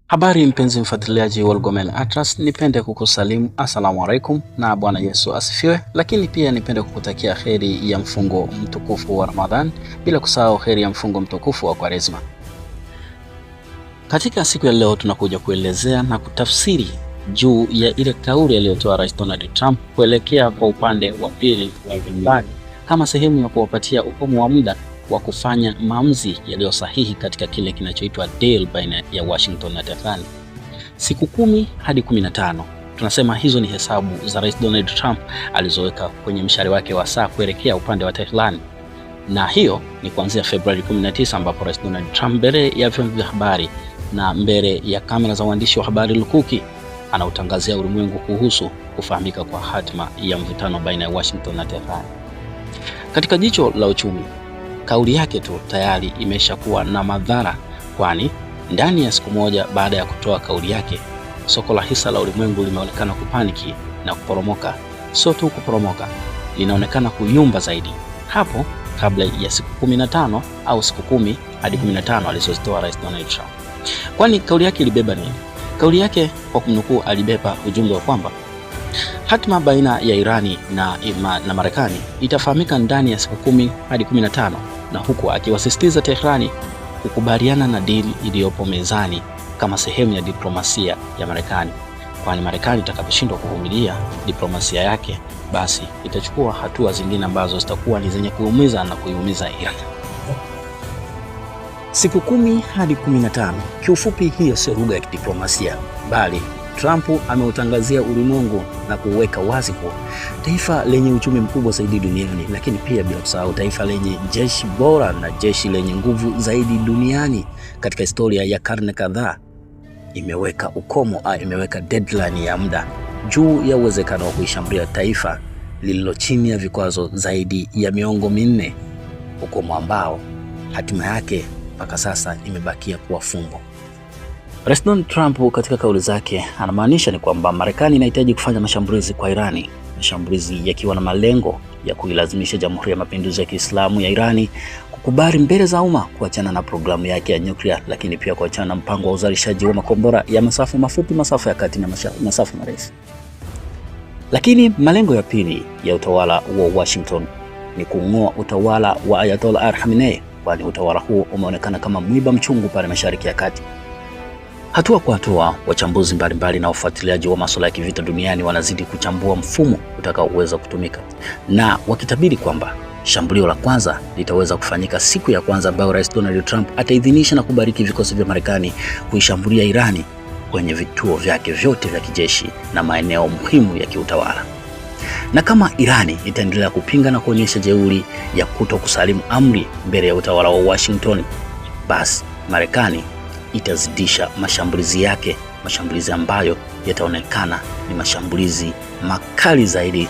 Habari mpenzi mfuatiliaji wa Lugomel Atlas, nipende kukusalimu asalamu alaikum na Bwana Yesu asifiwe, lakini pia nipende kukutakia heri ya mfungo mtukufu wa Ramadhan, bila kusahau heri ya mfungo mtukufu wa Kwaresma. Katika siku ya leo tunakuja kuelezea na kutafsiri juu ya ile kauli aliyotoa Rais Donald Trump kuelekea kwa upande wa pili wa vimbari kama sehemu ya kuwapatia ukomo wa muda wa kufanya maamuzi yaliyo sahihi katika kile kinachoitwa deal baina ya Washington na Tehran. Siku 10 hadi 15. Tunasema hizo ni hesabu za Rais Donald Trump alizoweka kwenye mshale wake wa saa kuelekea upande wa Tehran. Na hiyo ni kuanzia Februari 19 ambapo Rais Donald Trump mbele ya vyombo vya habari na mbele ya kamera za waandishi wa habari lukuki anautangazia ulimwengu kuhusu kufahamika kwa hatima ya mvutano baina ya Washington na Tehran. Katika jicho la uchumi, kauli yake tu tayari imeshakuwa na madhara, kwani ndani ya siku moja baada ya kutoa kauli yake, soko la hisa la ulimwengu limeonekana kupaniki na kuporomoka. Sio tu kuporomoka, linaonekana kuyumba zaidi hapo kabla ya siku 15 au siku 10 hadi 15 alizozitoa Rais Donald Trump. Kwani kauli yake ilibeba nini? Kauli yake kwa kumnukuu, alibeba ujumbe wa kwamba hatima baina ya Irani na Marekani itafahamika ndani ya siku 10 hadi 15, na huku akiwasisitiza Tehrani kukubaliana na dili iliyopo mezani kama sehemu ya diplomasia ya Marekani, kwani Marekani itakaposhindwa kuvumilia diplomasia yake, basi itachukua hatua zingine ambazo zitakuwa ni zenye kuumiza na kuiumiza Iran. Siku 10 hadi 15, kiufupi hiyo sio lugha ya kidiplomasia, bali Trump ameutangazia ulimwengu na kuweka wazi kwa taifa lenye uchumi mkubwa zaidi duniani, lakini pia bila kusahau taifa lenye jeshi bora na jeshi lenye nguvu zaidi duniani katika historia ya karne kadhaa, imeweka ukomo, imeweka deadline ya muda juu ya uwezekano wa kuishambulia taifa lililo chini ya vikwazo zaidi ya miongo minne, ukomo ambao hatima yake mpaka sasa imebakia kuwa fumbo. Rais Donald Trump katika kauli zake anamaanisha ni kwamba Marekani inahitaji kufanya mashambulizi kwa Irani, mashambulizi yakiwa na malengo ya kuilazimisha Jamhuri ya Mapinduzi ya Kiislamu ya Irani kukubali mbele za umma kuachana na programu yake ya nyuklia, lakini pia kuachana na mpango wa uzalishaji wa makombora ya masafa mafupi, masafa ya kati na masafa marefu. Lakini malengo ya pili ya utawala wa Washington ni kung'oa utawala wa Ayatollah Ali Khamenei, kwani utawala huo umeonekana kama mwiba mchungu pale Mashariki ya Kati. Hatua kwa hatua, wachambuzi mbalimbali na wafuatiliaji wa masuala ya kivita duniani wanazidi kuchambua mfumo utakaoweza kutumika, na wakitabiri kwamba shambulio la kwanza litaweza kufanyika siku ya kwanza ambayo Rais Donald Trump ataidhinisha na kubariki vikosi vya Marekani kuishambulia Irani kwenye vituo vyake vyote vya kijeshi na maeneo muhimu ya kiutawala. Na kama Irani itaendelea kupinga na kuonyesha jeuri ya kutokusalimu amri mbele ya utawala wa Washington, basi Marekani itazidisha mashambulizi yake, mashambulizi ambayo yataonekana ni mashambulizi makali zaidi,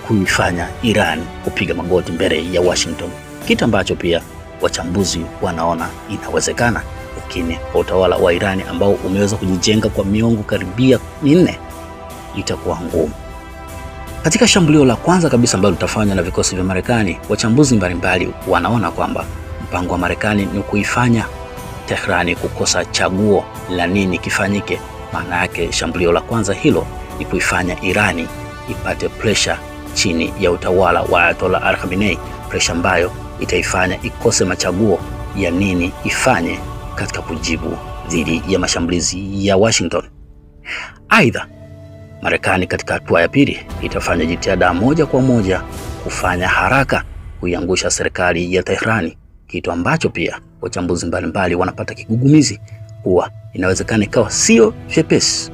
kuifanya Iran kupiga magoti mbele ya Washington, kitu ambacho pia wachambuzi wanaona inawezekana, lakini kwa utawala wa Iran ambao umeweza kujijenga kwa miongo karibia 4 itakuwa ngumu. Katika shambulio la kwanza kabisa ambalo litafanywa na vikosi vya Marekani, wachambuzi mbalimbali wanaona kwamba mpango wa Marekani ni kuifanya Tehrani kukosa chaguo la nini kifanyike. Maana yake shambulio la kwanza hilo ni kuifanya Irani ipate pressure chini ya utawala wa Ayatollah Ali Khamenei, pressure ambayo itaifanya ikose machaguo ya nini ifanye katika kujibu dhidi ya mashambulizi ya Washington. Aidha, Marekani katika hatua ya pili itafanya jitihada moja kwa moja kufanya haraka kuiangusha serikali ya Tehrani, kitu ambacho pia wachambuzi mbalimbali wanapata kigugumizi kuwa inawezekana ikawa sio vyepesi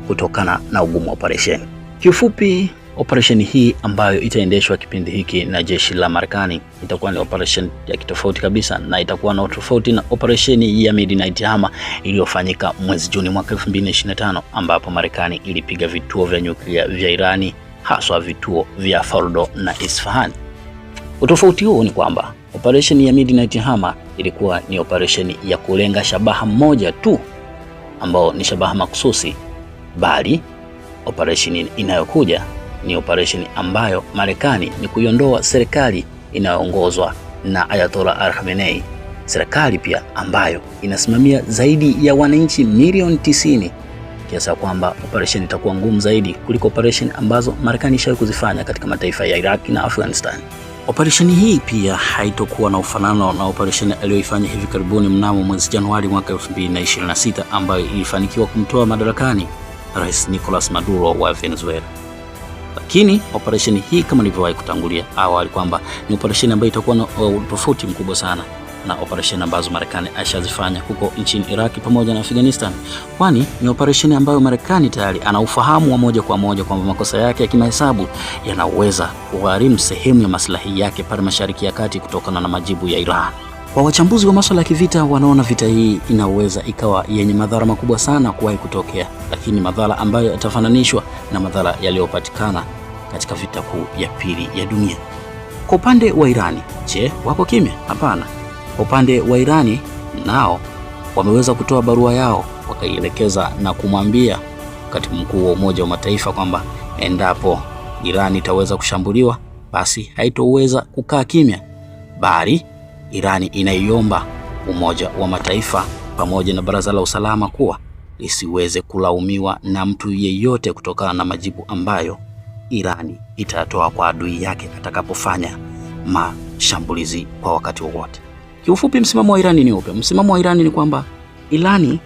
kutokana na ugumu wa operesheni. Kiufupi, operesheni hii ambayo itaendeshwa kipindi hiki na jeshi la Marekani itakuwa ni operesheni ya kitofauti kabisa, na itakuwa na tofauti na operesheni ya Midnight Hammer iliyofanyika mwezi Juni mwaka 2025, ambapo Marekani ilipiga vituo vya nyuklia vya Irani, haswa vituo vya Fordo na Isfahan. Utofauti huo ni kwamba operation ya Midnight Hammer ilikuwa ni operation ya kulenga shabaha moja tu, ambao ni shabaha makususi, bali operation inayokuja ni operation ambayo Marekani ni kuiondoa serikali inayoongozwa na Ayatollah Ali Khamenei, serikali pia ambayo inasimamia zaidi ya wananchi milioni 90, kiasi kwamba operation itakuwa ngumu zaidi kuliko operation ambazo Marekani ishawahi kuzifanya katika mataifa ya Iraq na Afghanistan. Operation hii pia haitokuwa na ufanano na operation aliyoifanya hivi karibuni mnamo mwezi Januari mwaka 2026 ambayo ilifanikiwa kumtoa madarakani Rais Nicolas Maduro wa Venezuela. Lakini operation hii, kama nilivyowahi kutangulia awali, kwamba ni operation ambayo itakuwa na tofauti mkubwa sana na operation ambazo Marekani ashazifanya huko nchini Iraq pamoja na Afghanistan, kwani ni operation ambayo Marekani tayari ana ufahamu wa moja kwa moja kwamba makosa yake ya kimahesabu yanaweza kugharimu sehemu ya maslahi yake pale Mashariki ya Kati kutokana na majibu ya Iran. Kwa wachambuzi wa masuala ya kivita, wanaona vita hii inaweza ikawa yenye madhara makubwa sana kuwahi kutokea, lakini madhara ambayo yatafananishwa na madhara yaliyopatikana katika vita kuu ya pili ya dunia. Kwa upande wa Irani, je, wako kimya? Hapana. Kwa upande wa Irani nao wameweza kutoa barua yao, wakaielekeza na kumwambia Katibu Mkuu wa Umoja wa Mataifa kwamba endapo Irani itaweza kushambuliwa, basi haitoweza kukaa kimya, bali Irani inaiomba Umoja wa Mataifa pamoja na Baraza la Usalama kuwa lisiweze kulaumiwa na mtu yeyote kutokana na majibu ambayo Irani itatoa kwa adui yake atakapofanya mashambulizi kwa wakati wowote. Kiufupi, msimamo wa Irani ni upi? Msimamo wa Irani ni kwamba Irani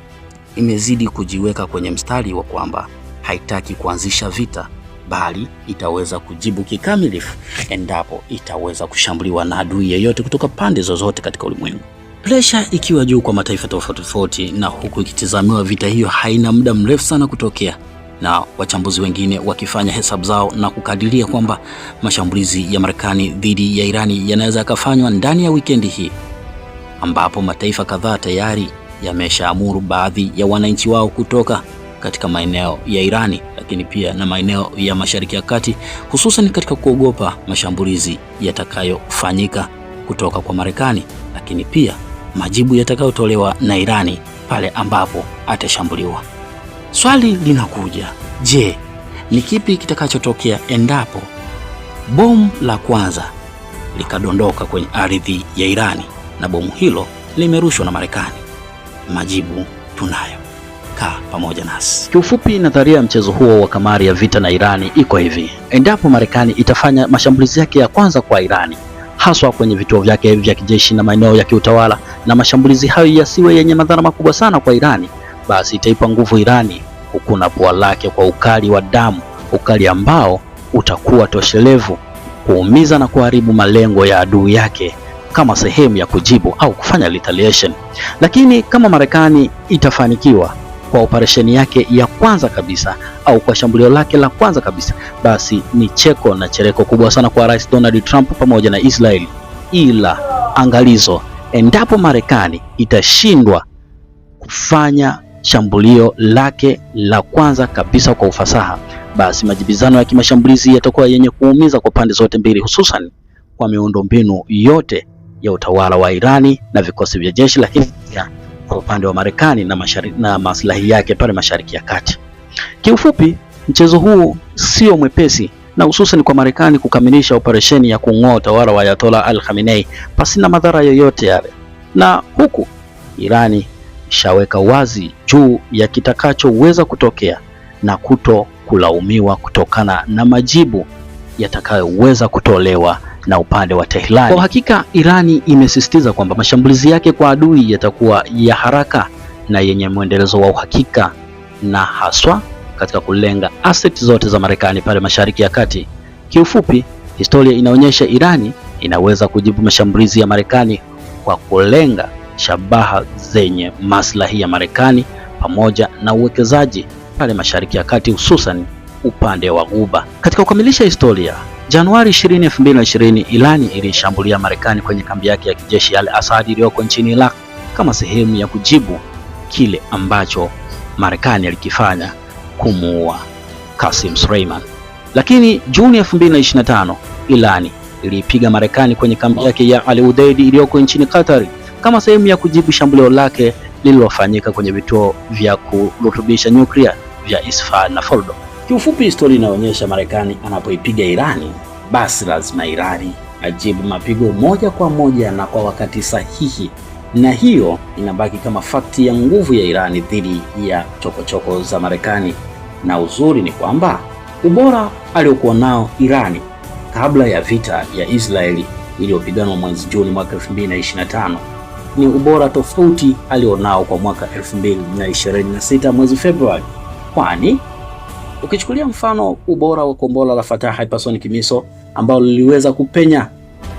imezidi kujiweka kwenye mstari wa kwamba haitaki kuanzisha vita, bali itaweza kujibu kikamilifu endapo itaweza kushambuliwa na adui yeyote kutoka pande zozote katika ulimwengu. Presha ikiwa juu kwa mataifa tofauti tofauti, na huku ikitazamiwa vita hiyo haina muda mrefu sana kutokea, na wachambuzi wengine wakifanya hesabu zao na kukadiria kwamba mashambulizi ya Marekani dhidi ya Irani yanaweza yakafanywa ndani ya wikendi hii, ambapo mataifa kadhaa tayari yameshaamuru baadhi ya wananchi wao kutoka katika maeneo ya Irani, lakini pia na maeneo ya Mashariki ya Kati, hususan katika kuogopa mashambulizi yatakayofanyika kutoka kwa Marekani, lakini pia majibu yatakayotolewa na Irani pale ambapo atashambuliwa. Swali linakuja, je, ni kipi kitakachotokea endapo bomu la kwanza likadondoka kwenye ardhi ya Irani na bomu hilo limerushwa na Marekani? Majibu tunayo. Kaa pamoja nasi. Kiufupi, nadharia ya mchezo huo wa kamari ya vita na Irani iko hivi: endapo Marekani itafanya mashambulizi yake ya kwanza kwa Irani, haswa kwenye vituo vyake vya kijeshi na maeneo ya kiutawala, na mashambulizi hayo yasiwe yenye madhara makubwa sana kwa Irani, basi itaipa nguvu Irani kukuna pua lake kwa ukali wa damu, ukali ambao utakuwa toshelevu kuumiza na kuharibu malengo ya adui yake kama sehemu ya kujibu au kufanya retaliation. Lakini kama Marekani itafanikiwa kwa operesheni yake ya kwanza kabisa au kwa shambulio lake la kwanza kabisa, basi ni cheko na chereko kubwa sana kwa Rais Donald Trump pamoja na Israeli. Ila angalizo, endapo Marekani itashindwa kufanya shambulio lake la kwanza kabisa kwa ufasaha, basi majibizano ya kimashambulizi yatakuwa yenye kuumiza kwa pande zote mbili, hususan kwa miundombinu yote ya utawala wa Irani na vikosi vya jeshi, lakini pia kwa upande wa Marekani na maslahi yake pale Mashariki ya Kati. Kiufupi, mchezo huu sio mwepesi, na hususan kwa Marekani kukamilisha operesheni ya kung'oa utawala wa Ayatollah Al-Khamenei pasina madhara yoyote yale, na huku Irani ishaweka wazi juu ya kitakachoweza kutokea na kuto kulaumiwa kutokana na majibu yatakayoweza kutolewa na upande wa Tehran. Kwa hakika Irani imesisitiza kwamba mashambulizi yake kwa adui yatakuwa ya haraka na yenye mwendelezo wa uhakika, na haswa katika kulenga asset zote za Marekani pale Mashariki ya Kati. Kiufupi, historia inaonyesha Irani inaweza kujibu mashambulizi ya Marekani kwa kulenga shabaha zenye maslahi ya Marekani pamoja na uwekezaji pale Mashariki ya Kati, hususan upande wa Ghuba. Katika kukamilisha historia, Januari 20, 2020, Irani ilishambulia Marekani kwenye kambi yake ya kijeshi Al-Asad iliyoko nchini Iraq kama sehemu ya kujibu kile ambacho Marekani alikifanya kumuua Qasem Soleimani. Lakini Juni 2025, Irani ilipiga Marekani kwenye kambi yake ya Al-Udeid iliyoko nchini Qatar kama sehemu ya kujibu shambulio lake lililofanyika kwenye vituo vya kurutubisha nyuklia vya Isfahan na Fordo. Kiufupi, historia inaonyesha Marekani anapoipiga Irani, basi lazima Irani ajibu mapigo moja kwa moja na kwa wakati sahihi, na hiyo inabaki kama fakti ya nguvu ya Irani dhidi ya chokochoko za Marekani. Na uzuri ni kwamba ubora aliokuwa nao Irani kabla ya vita ya Israeli iliyopiganwa mwezi Juni mwaka 2025 ni ubora tofauti alionao kwa mwaka 2026 mwezi Februari. Kwani ukichukulia mfano ubora wa kombora la Fatah hypersonic missile ambalo liliweza kupenya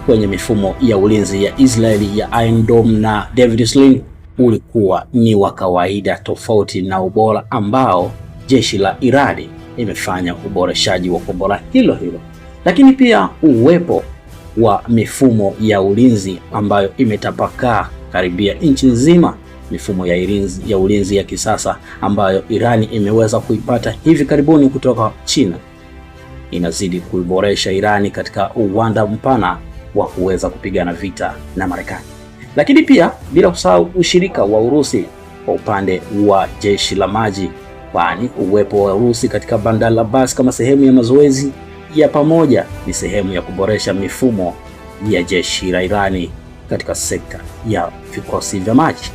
kwenye mifumo ya ulinzi ya Israeli ya Iron Dome na David Sling, ulikuwa ni wa kawaida, tofauti na ubora ambao jeshi la Irani imefanya uboreshaji wa kombora hilo. Lakini pia uwepo wa mifumo ya ulinzi ambayo imetapakaa karibia nchi nzima, mifumo ya ulinzi ya kisasa ambayo Irani imeweza kuipata hivi karibuni kutoka China, inazidi kuiboresha Irani katika uwanda mpana wa kuweza kupigana vita na Marekani. Lakini pia bila kusahau ushirika wa Urusi kwa upande wa jeshi la maji, kwani uwepo wa Urusi katika Bandar Abbas kama sehemu ya mazoezi ya pamoja ni sehemu ya kuboresha mifumo ya jeshi la Irani katika sekta ya vikosi vya maji.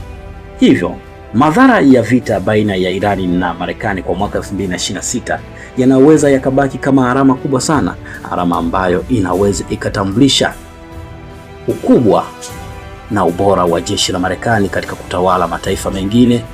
Hivyo madhara ya vita baina ya Irani na Marekani kwa mwaka 2026 yanaweza yakabaki kama alama kubwa sana, alama ambayo inaweza ikatambulisha ukubwa na ubora wa jeshi la Marekani katika kutawala mataifa mengine